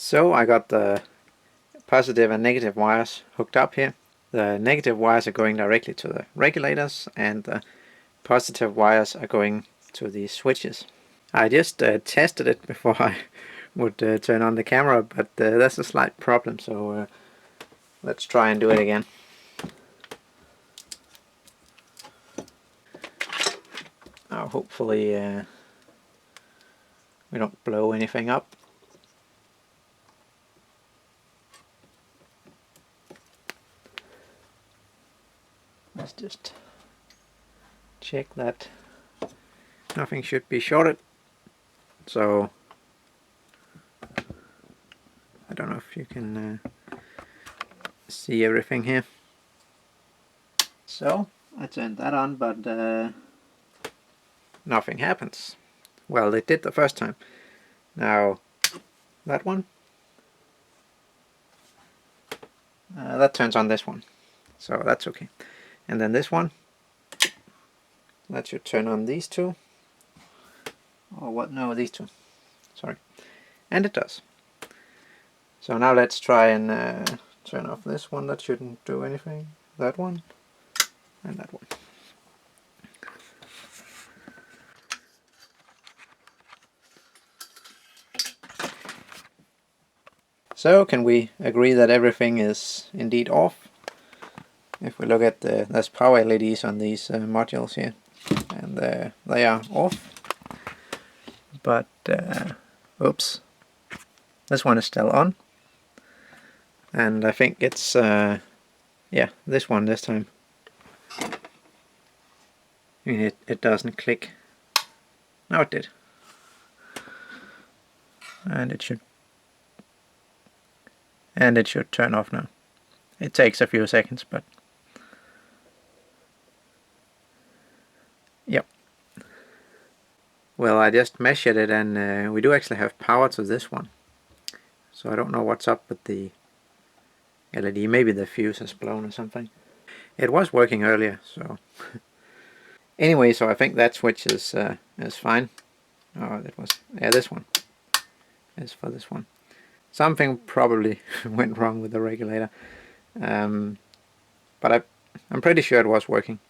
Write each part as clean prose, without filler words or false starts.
So I got the positive and negative wires hooked up here. The negative wires are going directly to the regulators and the positive wires are going to the switches. I just tested it before I would turn on the camera, but that's a slight problem, so let's try and do it again. Now hopefully we don't blow anything up. Let's just check that nothing should be shorted. So I don't know if you can see everything here. So I turned that on, but nothing happens. Well, it did the first time. Now that one, that turns on this one, so that's okay. And then this one, that should turn on these two. Or what? No, these two. Sorry. And it does. So now let's try and turn off this one. That shouldn't do anything. That one. And that one. So can we agree that everything is indeed off? If we look at there's power LEDs on these modules here, and they are off. But oops, this one is still on, and I think it's yeah, this one this time. I mean, it doesn't click. Now it did, and it should turn off now. It takes a few seconds, but yep. Well, I just measured it, and we do actually have power to this one. So I don't know what's up with the LED. Maybe the fuse has blown or something. It was working earlier, so anyway. So I think that switch is fine. Oh, that was this one is for this one. Something probably went wrong with the regulator, but I'm pretty sure it was working.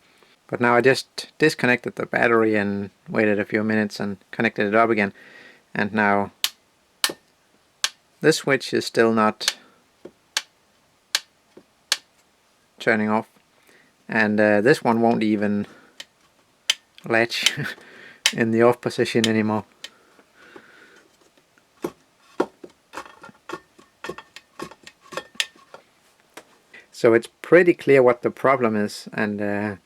But now I just disconnected the battery and waited a few minutes and connected it up again, and now this switch is still not turning off, and this one won't even latch in the off position anymore. So it's pretty clear what the problem is, and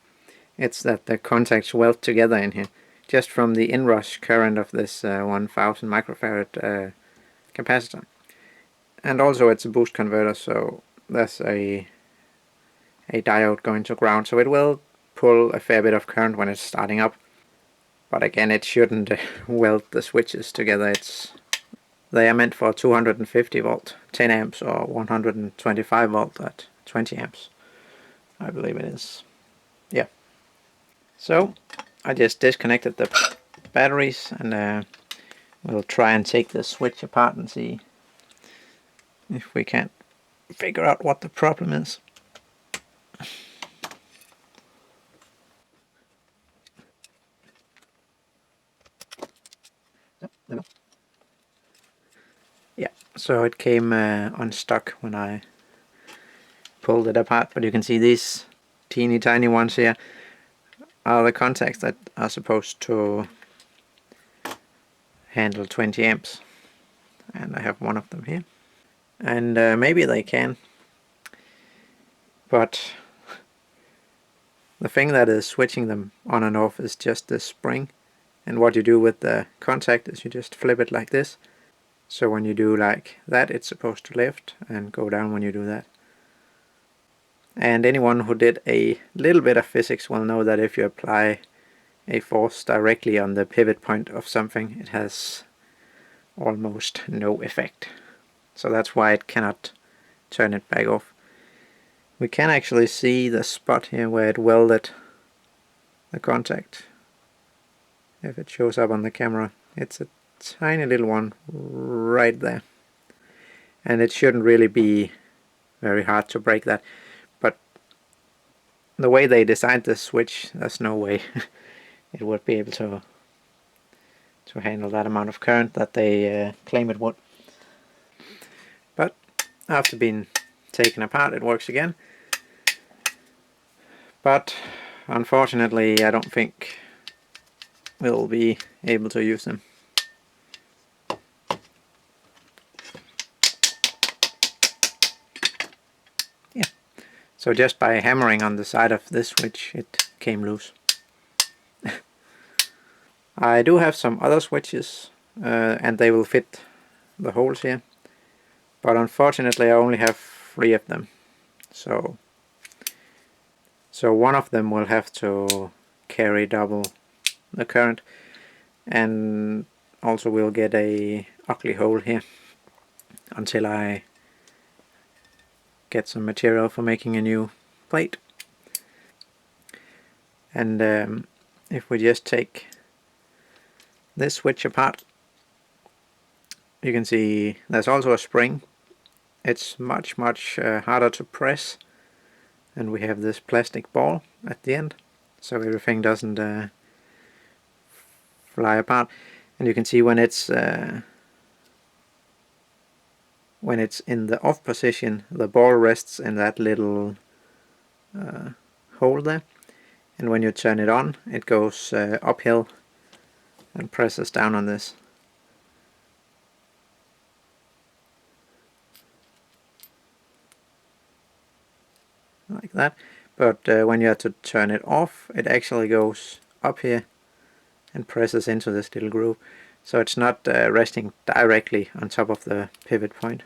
it's that the contacts weld together in here, just from the inrush current of this 1000 microfarad capacitor. And also it's a boost converter, so there's a diode going to ground, so it will pull a fair bit of current when it's starting up. But again, it shouldn't weld the switches together. They are meant for 250 volt 10 amps or 125 volt at 20 amps, I believe it is. Yeah. So I just disconnected the batteries, and we'll try and take the switch apart and see if we can figure out what the problem is. Yeah, so it came unstuck when I pulled it apart, but you can see these teeny tiny ones here are the contacts that are supposed to handle 20 amps, and I have one of them here, and maybe they can, but the thing that is switching them on and off is just this spring, and what you do with the contact is you just flip it like this, so when you do like that it's supposed to lift and go down when you do that. And anyone who did a little bit of physics will know that if you apply a force directly on the pivot point of something, it has almost no effect. So that's why it cannot turn it back off. We can actually see the spot here where it welded the contact. If it shows up on the camera, it's a tiny little one right there. and it shouldn't really be very hard to break that. But the way they designed this switch, there's no way it would be able to handle that amount of current that they claim it would. But after being taken apart, it works again. But unfortunately, I don't think we'll be able to use them. Yeah, so just by hammering on the side of this switch, it came loose. I do have some other switches, and they will fit the holes here, but unfortunately I only have 3 of them. So one of them will have to carry double the current, and also we'll get a ugly hole here until I get some material for making a new plate. And if we just take this switch apart, you can see there's also a spring. It's much harder to press, and we have this plastic ball at the end, so everything doesn't fly apart. And you can see when it's in the off position, the ball rests in that little hole there, and when you turn it on, it goes uphill and presses down on this. Like that. But when you have to turn it off, it actually goes up here and presses into this little groove. So it's not resting directly on top of the pivot point.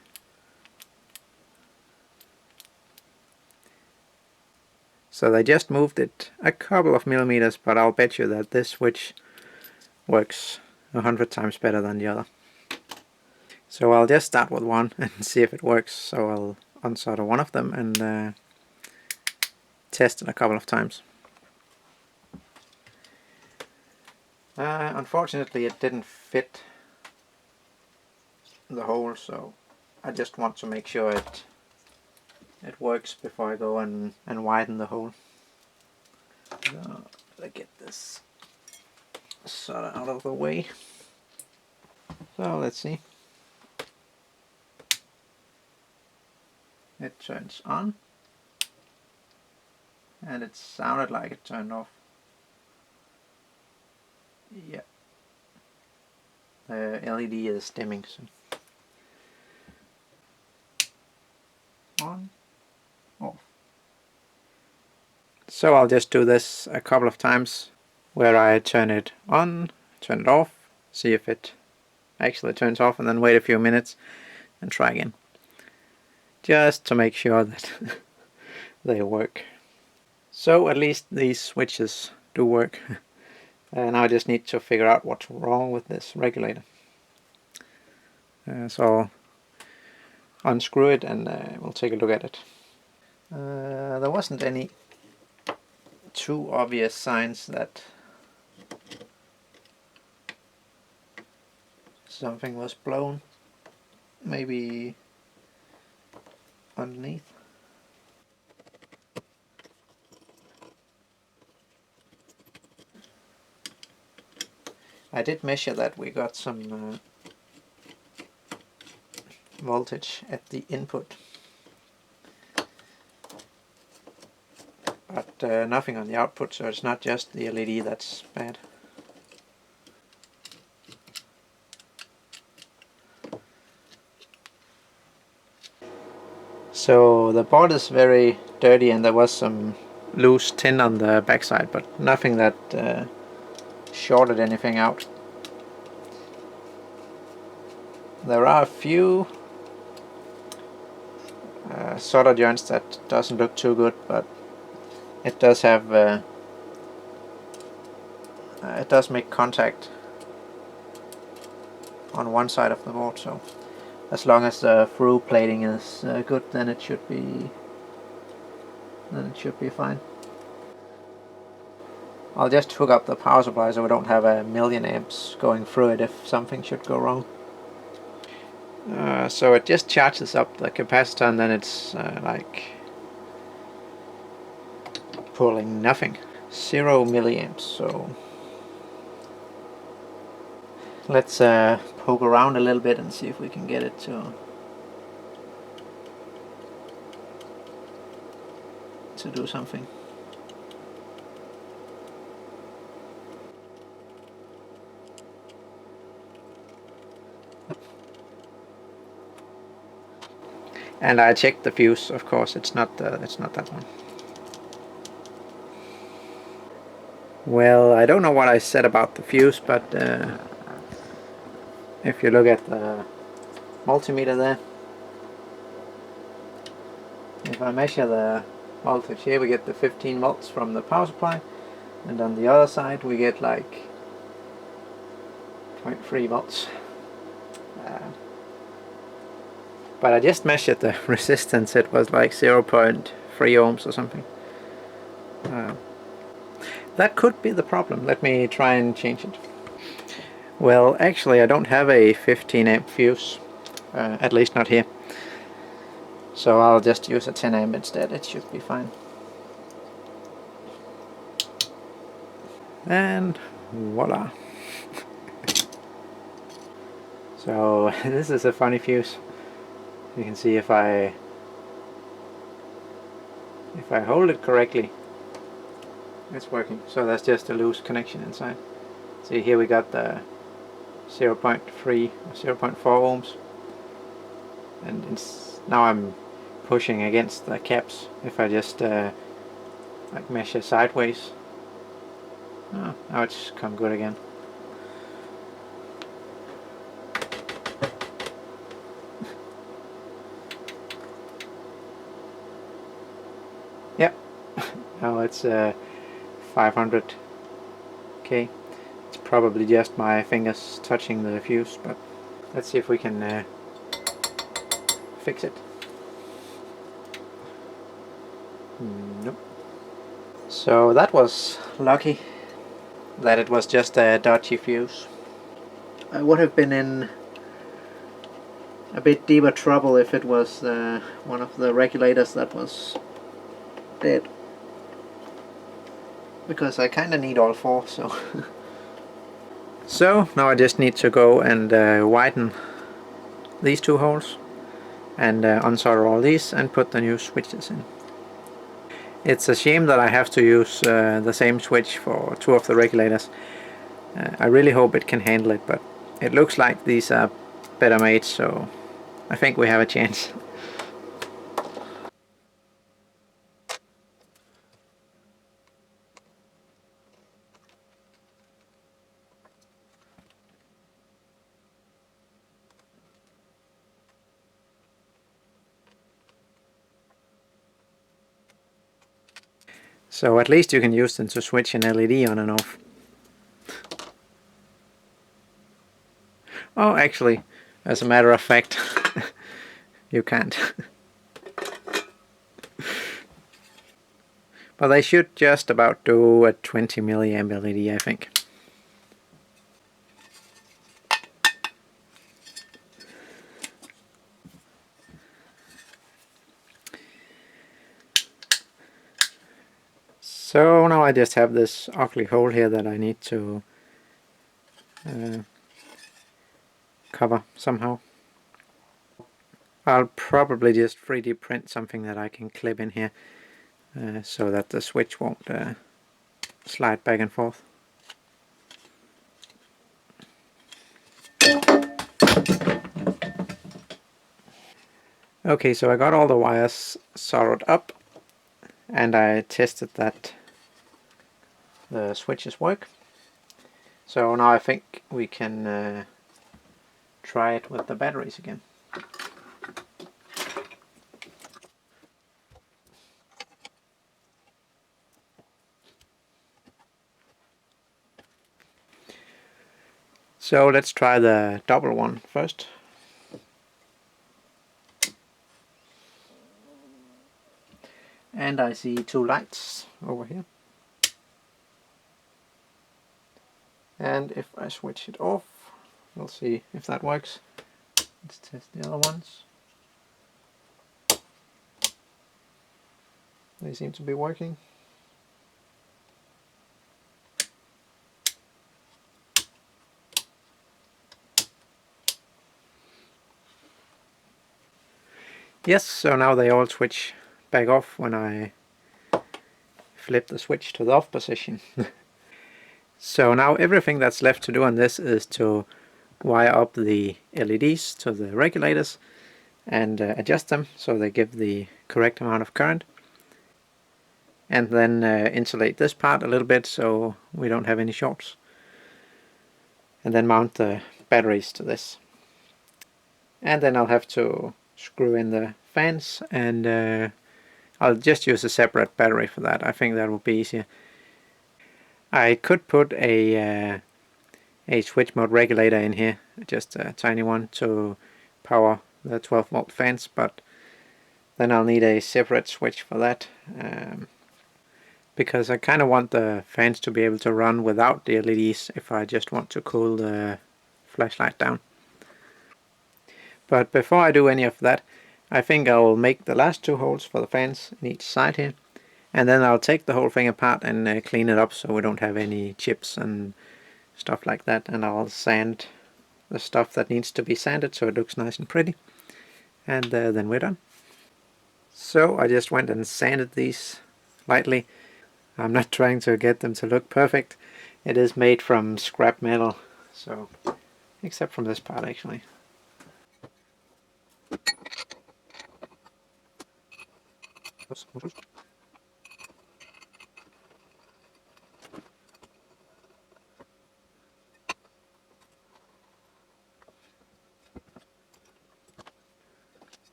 So they just moved it a couple of millimeters, but I'll bet you that this switch works 100 times better than the other. So I'll just start with one and see if it works. So I'll unsolder one of them and test it a couple of times. Unfortunately it didn't fit the hole, so I just want to make sure it works before I go and widen the hole. So let's get this solder out of the way. So let's see. It turns on, and it sounded like it turned off. Yeah, the LED is dimming. So on, off. So I'll just do this a couple of times, where I turn it on, turn it off, see if it actually turns off, and then wait a few minutes and try again, just to make sure that they work. So at least these switches do work. Now I just need to figure out what's wrong with this regulator. So I'll unscrew it and we'll take a look at it. There wasn't any too obvious signs that something was blown. Maybe underneath. I did measure that we got some voltage at the input, but nothing on the output, so it's not just the LED that's bad. So the board is very dirty, and there was some loose tin on the backside, but nothing that shorted anything out. There are a few solder joints that doesn't look too good, but it does have it does make contact on one side of the board, so as long as the through plating is good, then it should be fine. I'll just hook up the power supply so we don't have a million amps going through it if something should go wrong. So it just charges up the capacitor and then it's like pulling nothing. 0 milliamps. So let's poke around a little bit and see if we can get it to do something. And I checked the fuse, of course. It's not that one. Well, I don't know what I said about the fuse, but if you look at the multimeter there, if I measure the voltage here, we get the 15 volts from the power supply, and on the other side we get like 0.3 volts. But I just measured the resistance. It was like 0.3 ohms or something. That could be the problem. Let me try and change it. Well, actually I don't have a 15 amp fuse, at least not here. So I'll just use a 10 amp instead. It should be fine. And voila. So this is a funny fuse. You can see if I hold it correctly, it's working. So that's just a loose connection inside. See, here we got the 0.3 or 0.4 ohms, and now I'm pushing against the caps. If I just like measure sideways, oh, now it's come good again. Yep, now it's 500k. It's probably just my fingers touching the fuse, but let's see if we can fix it. Nope. So that was lucky that it was just a dodgy fuse. I would have been in a bit deeper trouble if it was one of the regulators that was dead, because I kinda need all four, so so now I just need to go and widen these two holes and unsolder all these and put the new switches in. It's a shame that I have to use the same switch for two of the regulators. I really hope it can handle it, but it looks like these are better made, so I think we have a chance. So at least you can use them to switch an LED on and off. Oh, actually, as a matter of fact, you can't. But they should just about do a 20 milliamp LED, I think. So now I just have this ugly hole here that I need to cover somehow. I'll probably just 3D print something that I can clip in here so that the switch won't slide back and forth. Okay, so I got all the wires soldered up and I tested that the switches work. So now I think we can try it with the batteries again. So let's try the double one first. And I see two lights over here. And if I switch it off, we'll see if that works. Let's test the other ones. They seem to be working. Yes, so now they all switch back off when I flip the switch to the off position. So now everything that's left to do on this is to wire up the LEDs to the regulators and adjust them so they give the correct amount of current. And then insulate this part a little bit so we don't have any shorts. And then mount the batteries to this. And then I'll have to screw in the fans, and I'll just use a separate battery for that. I think that will be easier. I could put a switch mode regulator in here, just a tiny one to power the 12 volt fans, but then I'll need a separate switch for that, because I kind of want the fans to be able to run without the LEDs if I just want to cool the flashlight down. But before I do any of that, I think I'll make the last 2 holes for the fans in each side here, and then I'll take the whole thing apart and clean it up so we don't have any chips and stuff like that, and I'll sand the stuff that needs to be sanded so it looks nice and pretty, and then we're done. So I just went and sanded these lightly. I'm not trying to get them to look perfect. It is made from scrap metal, so except from this part actually.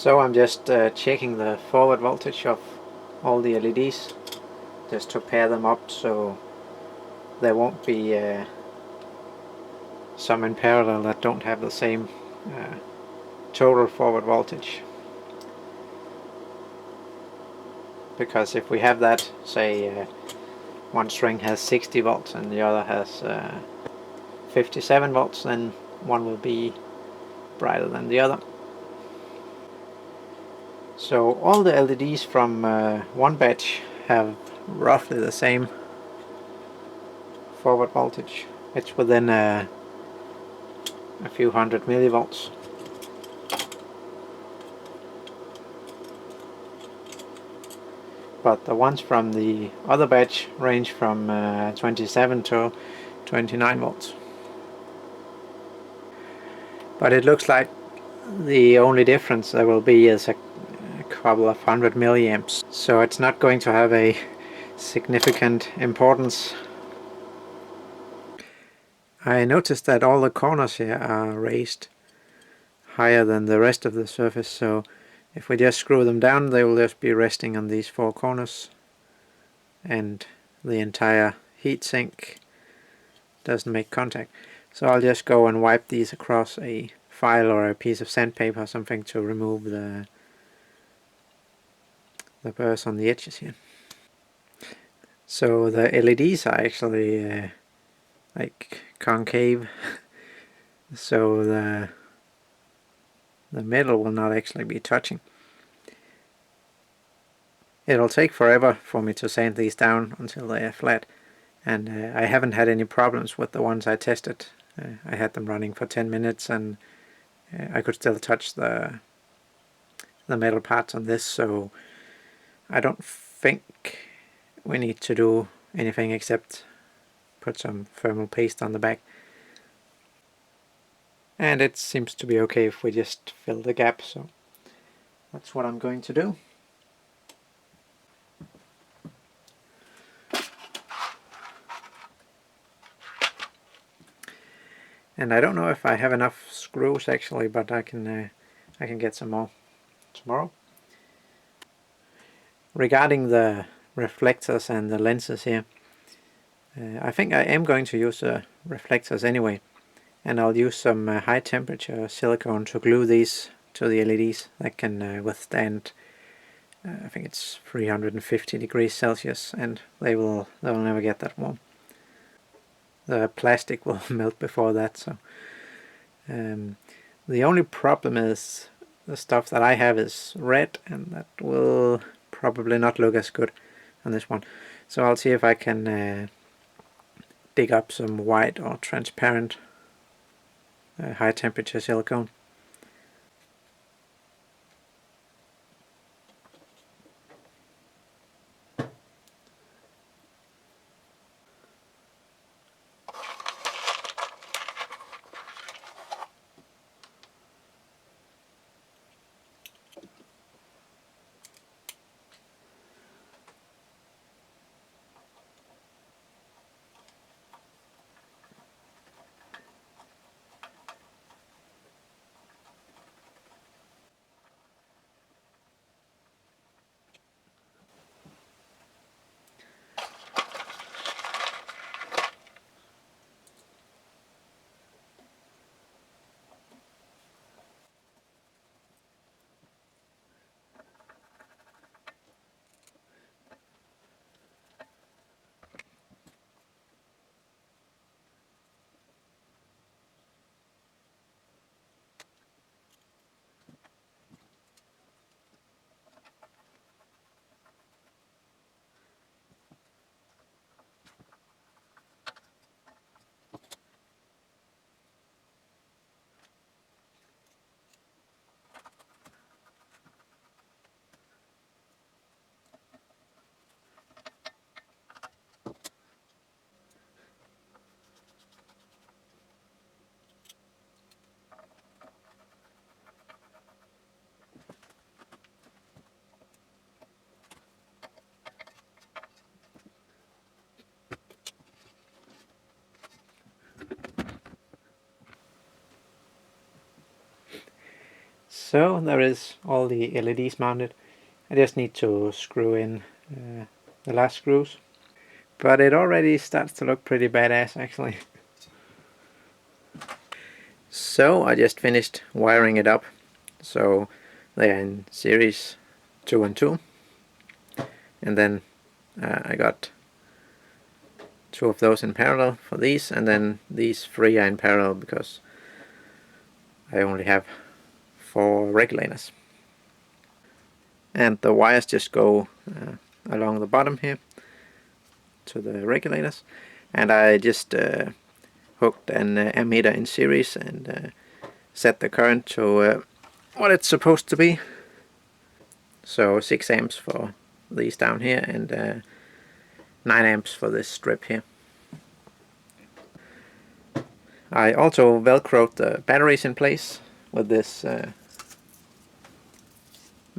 So I'm just checking the forward voltage of all the LEDs, just to pair them up so there won't be some in parallel that don't have the same total forward voltage. Because if we have that, say one string has 60 volts and the other has 57 volts, then one will be brighter than the other. So all the LEDs from one batch have roughly the same forward voltage. It's within a few hundred millivolts. But the ones from the other batch range from 27 to 29 volts. But it looks like the only difference there will be is a couple of 100 milliamps. So it's not going to have a significant importance. I noticed that all the corners here are raised higher than the rest of the surface, so if we just screw them down, they will just be resting on these four corners, and the entire heatsink doesn't make contact. So I'll just go and wipe these across a file or a piece of sandpaper or something to remove the burrs on the edges here. So the LEDs are actually like concave, so the metal will not actually be touching. It'll take forever for me to sand these down until they are flat, and I haven't had any problems with the ones I tested. I had them running for 10 minutes and I could still touch the metal parts on this, so I don't think we need to do anything except put some thermal paste on the back. And it seems to be okay if we just fill the gap, so that's what I'm going to do. And I don't know if I have enough screws actually, but I can get some more tomorrow. Regarding the reflectors and the lenses here, I think I am going to use the reflectors anyway, and I'll use some high temperature silicone to glue these to the LEDs that can withstand I think it's 350 degrees Celsius, and they'll never get that warm. The plastic will melt before that, so the only problem is the stuff that I have is red, and that will probably not look as good on this one. So I'll see if I can dig up some white or transparent high temperature silicone. So there is all the LEDs mounted. I just need to screw in the last screws. But it already starts to look pretty badass actually. So I just finished wiring it up. So they are in series 2 and 2. And then I got 2 of those in parallel for these, and then these 3 are in parallel because I only have 4 regulators. And the wires just go along the bottom here to the regulators, and I just hooked an ammeter in series and set the current to what it's supposed to be. So 6 amps for these down here and 9 amps for this strip here. I also velcroed the batteries in place with this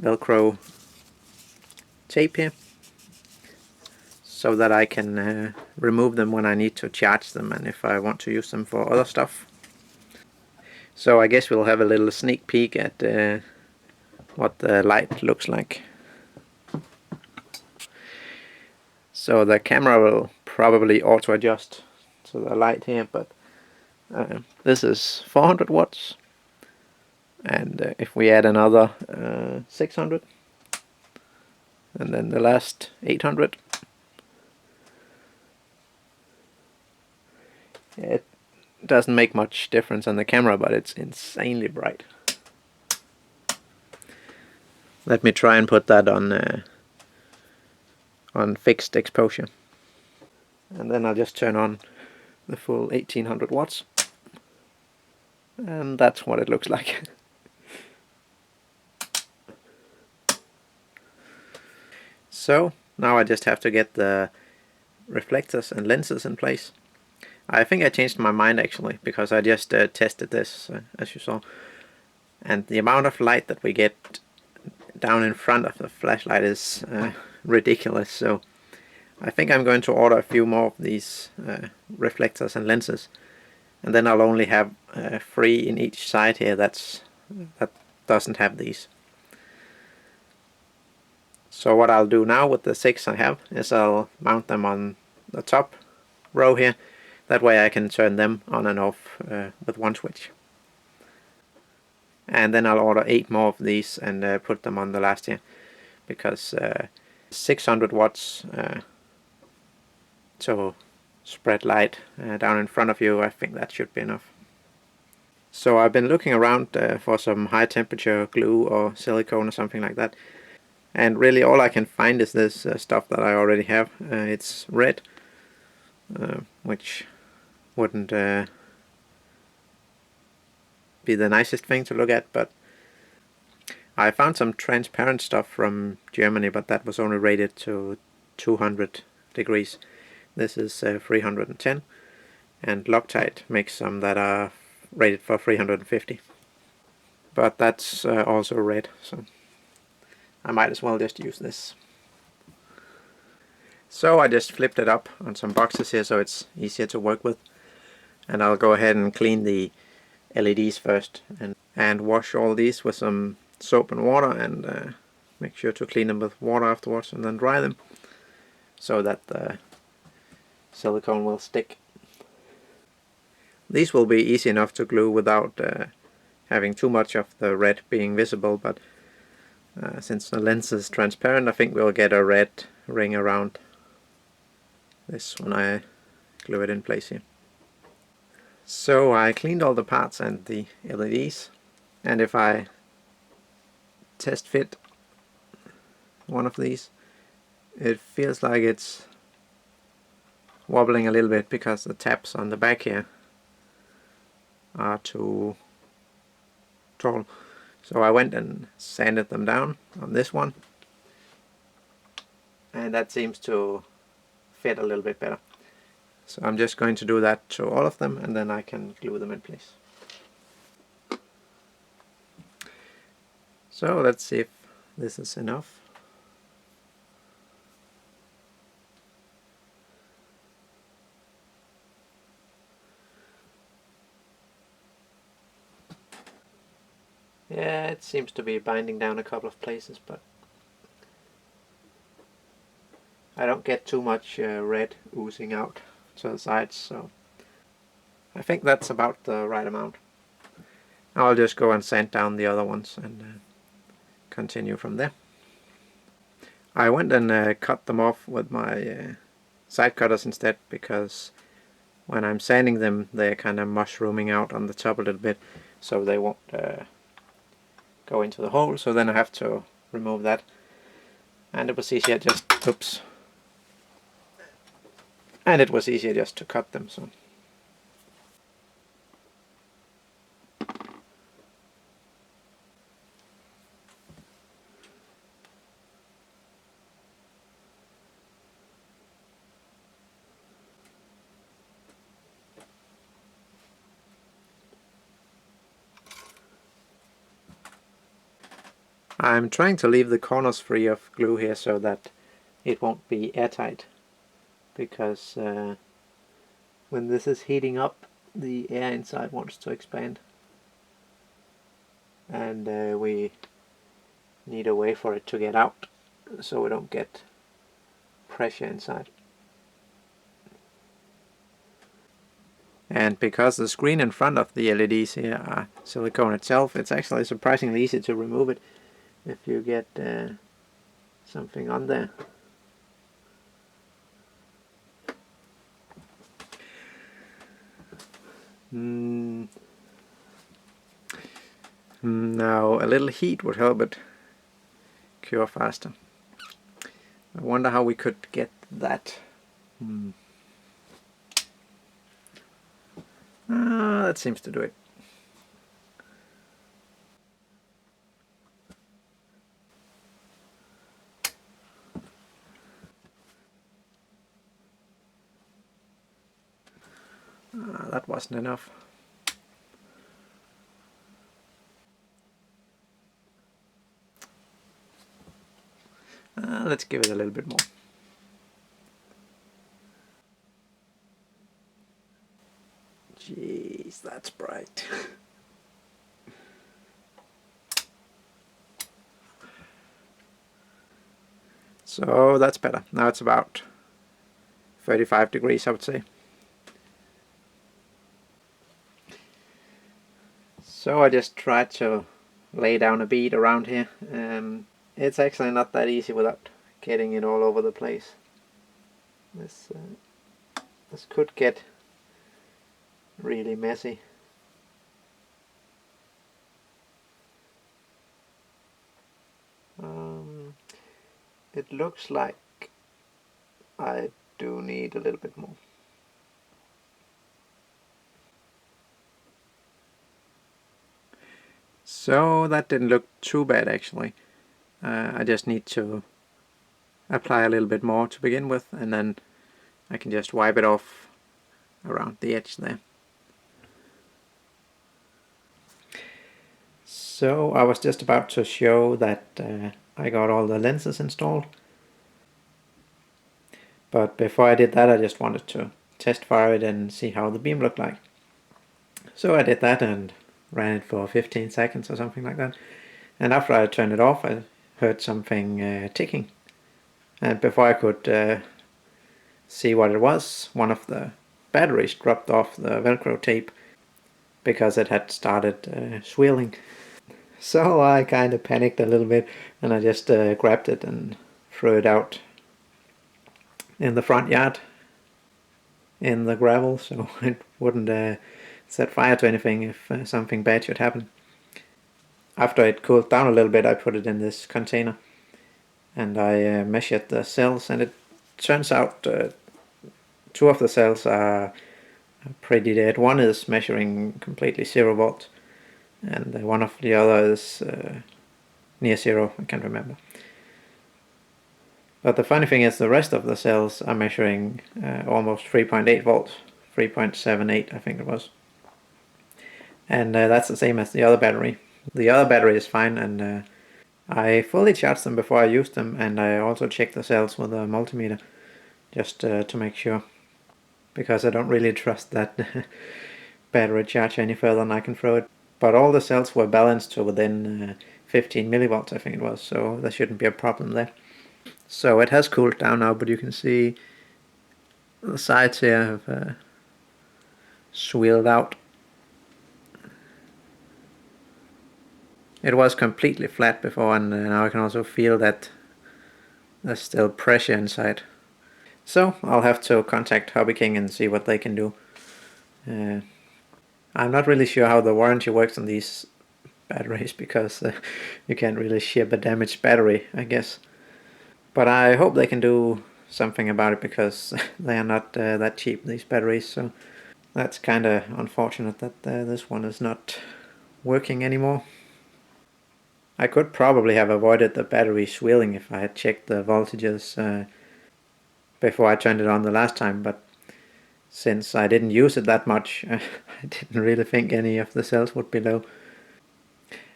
velcro tape here, so that I can remove them when I need to charge them and if I want to use them for other stuff. So I guess we'll have a little sneak peek at what the light looks like. So the camera will probably auto adjust to the light here, but this is 400 watts, and if we add another 600 and then the last 800, it doesn't make much difference on the camera, but it's insanely bright. Let me try and put that on fixed exposure, and then I'll just turn on the full 1800 watts, and that's what it looks like. So now I just have to get the reflectors and lenses in place. I think I changed my mind actually, because I just tested this as you saw, and the amount of light that we get down in front of the flashlight is ridiculous. So I think I'm going to order a few more of these reflectors and lenses, and then I'll only have 3 in each side here that doesn't have these. So what I'll do now with the 6 I have is I'll mount them on the top row here. That way I can turn them on and off with one switch. And then I'll order 8 more of these and put them on the last here, because 600 watts to spread light down in front of you, I think that should be enough. So I've been looking around for some high temperature glue or silicone or something like that, and really all I can find is this stuff that I already have. It's red, which wouldn't be the nicest thing to look at, but I found some transparent stuff from Germany, but that was only rated to 200 degrees. This is 310, and Loctite makes some that are rated for 350, but that's also red, so I might as well just use this. So I just flipped it up on some boxes here so it's easier to work with, and I'll go ahead and clean the LEDs first and wash all these with some soap and water, and make sure to clean them with water afterwards and then dry them so that the silicone will stick. These will be easy enough to glue without having too much of the red being visible, but since the lens is transparent, I think we'll get a red ring around this when I glue it in place here. So I cleaned all the parts and the LEDs, and if I test fit one of these, it feels like it's wobbling a little bit because the tabs on the back here are too tall. So I went and sanded them down on this one, and that seems to fit a little bit better. So I'm just going to do that to all of them, and then I can glue them in place. So let's see if this is enough. Yeah, it seems to be binding down a couple of places, but I don't get too much red oozing out to the sides, so I think that's about the right amount. I'll just go and sand down the other ones and continue from there. I went and cut them off with my side cutters instead, because when I'm sanding them they're kind of mushrooming out on the top a little bit, so they won't go into the hole, so then I have to remove that. And it was easier just, oops, and it was easier just to cut them. So I'm trying to leave the corners free of glue here so that it won't be airtight, because when this is heating up, the air inside wants to expand, and we need a way for it to get out so we don't get pressure inside. And because the screen in front of the LEDs here are silicone itself, it's actually surprisingly easy to remove it if you get something on there. Now a little heat would help it cure faster. I wonder how we could get that. That seems to do it. That wasn't enough. Let's give it a little bit more. Jeez, that's bright. So that's better. Now it's about 35 degrees, I would say. So I just tried to lay down a bead around here. It's actually not that easy without getting it all over the place. This could get really messy. It looks like I do need a little bit more. So that didn't look too bad actually. I just need to apply a little bit more to begin with, and then I can just wipe it off around the edge there. So I was just about to show that I got all the lenses installed. But before I did that, I just wanted to test fire it and see how the beam looked like. So I did that and ran it for 15 seconds or something like that. And after I turned it off, I heard something ticking. And before I could see what it was, one of the batteries dropped off the Velcro tape because it had started swirling. So I kind of panicked a little bit, and I just grabbed it and threw it out in the front yard in the gravel, so it wouldn't set fire to anything if something bad should happen. After it cooled down a little bit, I put it in this container and I measured the cells, and it turns out two of the cells are pretty dead. One is measuring completely 0 volts, and one of the other is near 0, I can't remember. But the funny thing is the rest of the cells are measuring almost 3.8 volts, 3.78 I think it was. And that's the same as the other battery. The other battery is fine, and I fully charged them before I used them, and I also checked the cells with a multimeter just to make sure, because I don't really trust that battery charger any further than I can throw it. But all the cells were balanced to within 15 millivolts, I think it was, so there shouldn't be a problem there. So it has cooled down now, but you can see the sides here have swelled out. It was completely flat before, and now I can also feel that there's still pressure inside. So I'll have to contact Hobby King and see what they can do. I'm not really sure how the warranty works on these batteries, because you can't really ship a damaged battery, I guess. But I hope they can do something about it, because they are not that cheap, these batteries. So that's kind of unfortunate that this one is not working anymore. I could probably have avoided the battery swelling if I had checked the voltages before I turned it on the last time, but since I didn't use it that much, I didn't really think any of the cells would be low.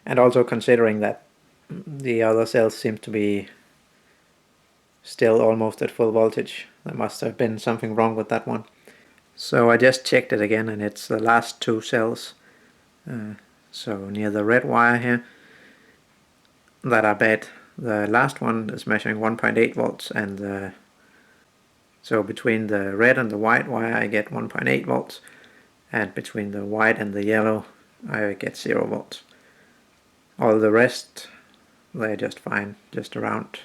And also considering that the other cells seem to be still almost at full voltage, there must have been something wrong with that one. So I just checked it again, and it's the last two cells, so near the red wire here, that are bad. The last one is measuring 1.8 volts, and so between the red and the white wire I get 1.8 volts, and between the white and the yellow I get 0 volts. All the rest, they're just fine, just around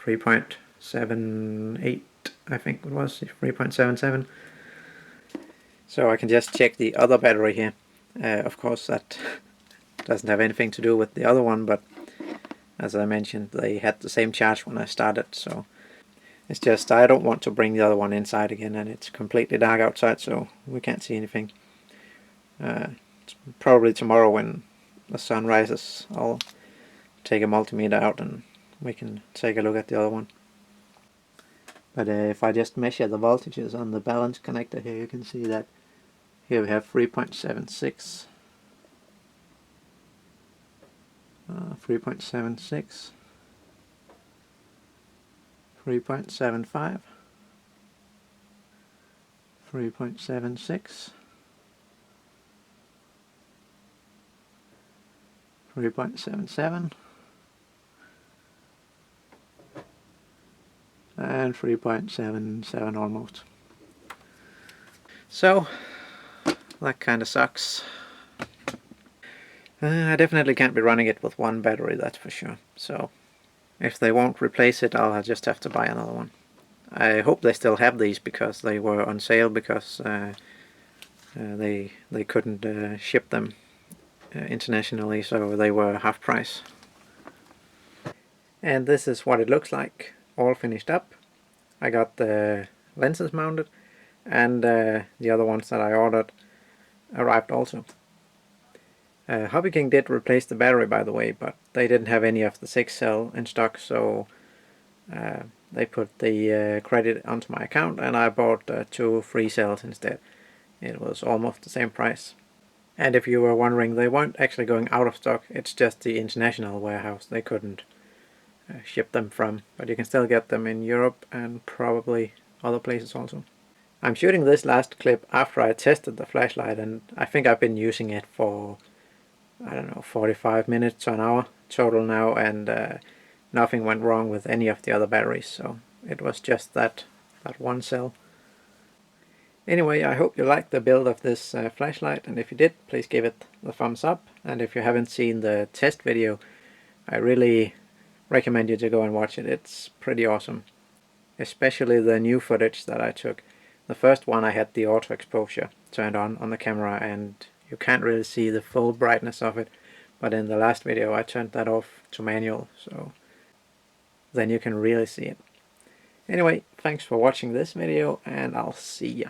3.78, I think it was, 3.77. So I can just check the other battery here. Of course that doesn't have anything to do with the other one, but as I mentioned, they had the same charge when I started, so it's just I don't want to bring the other one inside again, and it's completely dark outside, so we can't see anything. Probably tomorrow when the sun rises, I'll take a multimeter out and we can take a look at the other one. But if I just measure the voltages on the balance connector here, you can see that here we have 3.76, 3.76, 3.75, 3.76, 3.77, and 3.77 almost. So that kind of sucks. I definitely can't be running it with one battery, that's for sure. So if they won't replace it, I'll just have to buy another one. I hope they still have these, because they were on sale, because they couldn't ship them internationally, so they were half price. And this is what it looks like, all finished up. I got the lenses mounted, and the other ones that I ordered arrived also. Hobby King did replace the battery, by the way, but they didn't have any of the 6 cell in stock, so they put the credit onto my account, and I bought 2 free cells instead. It was almost the same price. And if you were wondering, they weren't actually going out of stock, it's just the international warehouse they couldn't ship them from, but you can still get them in Europe and probably other places also. I'm shooting this last clip after I tested the flashlight, and I think I've been using it for, I don't know, 45 minutes to an hour total now, and nothing went wrong with any of the other batteries, so it was just that one cell. Anyway, I hope you liked the build of this flashlight, and if you did, please give it the thumbs up, and if you haven't seen the test video, I really recommend you to go and watch it. It's pretty awesome, especially the new footage that I took. The first one I had the auto exposure turned on the camera, and you can't really see the full brightness of it, but in the last video I turned that off to manual, so then you can really see it. Anyway, thanks for watching this video, and I'll see ya.